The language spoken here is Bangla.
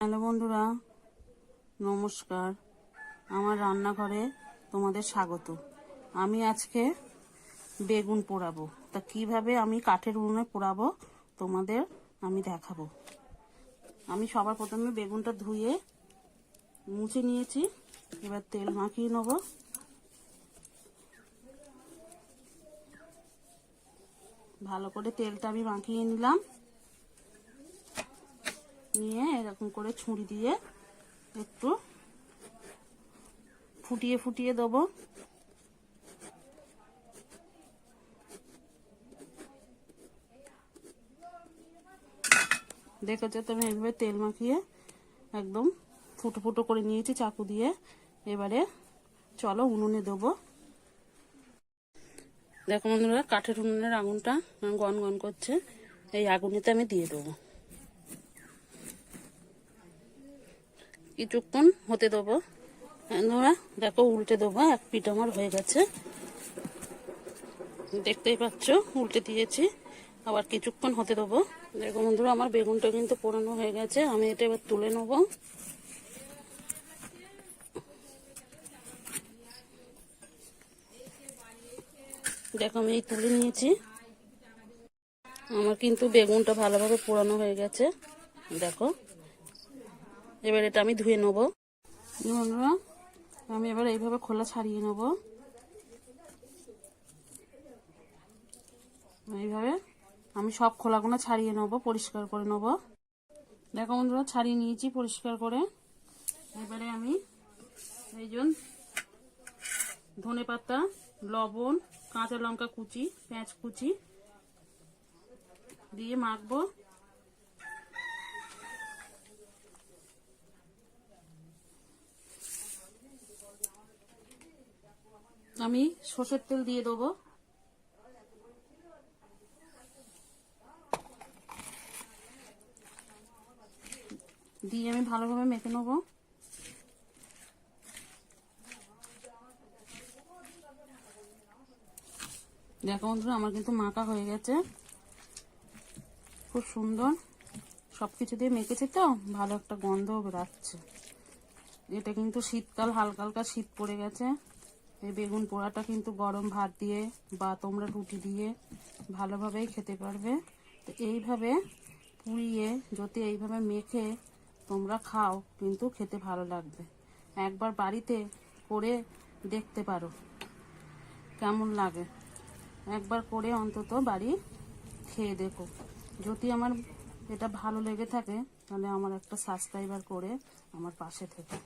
হ্যালো বন্ধুরা, নমস্কার। আমার রান্নাঘরে তোমাদের স্বাগত। আমি আজকে বেগুন পোড়াবো। তা কিভাবে আমি কাঠের উনুনে পোড়াবো তোমাদের আমি দেখাবো। আমি সবার প্রথমে বেগুনটা ধুয়ে মুছে নিয়েছি। এবার তেল মাখিয়ে নেব। ভালো করে তেলটা আমি মাখিয়ে নিলাম। নিয়ে এরকম করে ছুরি দিয়ে একটু ফুটিয়ে ফুটিয়ে দেবো। দেখেছো তো, আমি এইভাবে তেল মাখিয়ে একদম ফুটো ফুটো করে নিয়েছি চাকু দিয়ে। এবারে চলো উনুনে দেবো। দেখো বন্ধুরা, কাঠের উনুনের আগুনটা গন গন করছে। এই আগুনেতে আমি দিয়ে দেবো। কিছুক্ষণ হতে দেবো। বন্ধুরা দেখো, উল্টে দেবো। এক পিঠ আমার হয়ে গেছে, দেখতেই পাচ্ছ। উল্টে দিয়েছি, আবার কিছুক্ষণ হতে দেবো। দেখো বন্ধুরা, আমার বেগুনটা কিন্তু পোড়ানো হয়ে গেছে। আমি এটা এবার তুলে নেবো। দেখো আমি এই তুলে নিয়েছি। আমার কিন্তু বেগুনটা ভালোভাবে পোড়ানো হয়ে গেছে। দেখো, এবার এটা আমি ধুয়ে নেবো। বন্ধুরা, আমি এবার এইভাবে খোলা ছাড়িয়ে নেবো। এইভাবে আমি সব খোলাগুলো ছাড়িয়ে নেবো, পরিষ্কার করে নেবো। দেখো বন্ধুরা, ছাড়িয়ে নিয়েছি পরিষ্কার করে। এবারে আমি এই জন্য ধনে পাতা, লবণ, কাঁচা লঙ্কা কুচি, পেঁয়াজ কুচি দিয়ে মাখবো। আমি সরষের তেল দিয়ে দেবো। দিয়ে আমি ভালোভাবে মেখে নেবো। দেখো বন্ধুরা, আমার কিন্তু মাখা হয়ে গেছে, খুব সুন্দর। সবকিছু দিয়ে মেখেছে তো, ভালো একটা গন্ধ বেরাচ্ছে। এটা কিন্তু শীতকাল, হালকা হালকা শীত পড়ে গেছে। এই বেগুন পোড়াটা কিন্তু গরম ভাত দিয়ে বা তোমরা রুটি দিয়ে ভালোভাবেই খেতে পারবে। তো এইভাবে পুড়িয়ে যদি এইভাবে মেখে তোমরা খাও, কিন্তু খেতে ভালো লাগবে। একবার বাড়িতে করে দেখতে পারো কেমন লাগে। একবার করে অন্তত বাড়ি খেয়ে দেখো। যদি আমার এটা ভালো লেগে থাকে, তাহলে আমার একটা সাবস্ক্রাইবার করে আমার পাশে থেকে।